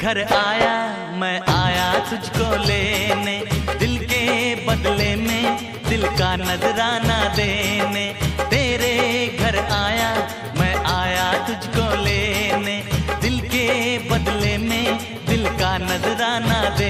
घर आया, मैं आया तुझको लेने, दिल के बदले में दिल का नजराना देने। तेरे घर आया, मैं आया तुझको लेने, दिल के बदले में दिल का नजराना दे।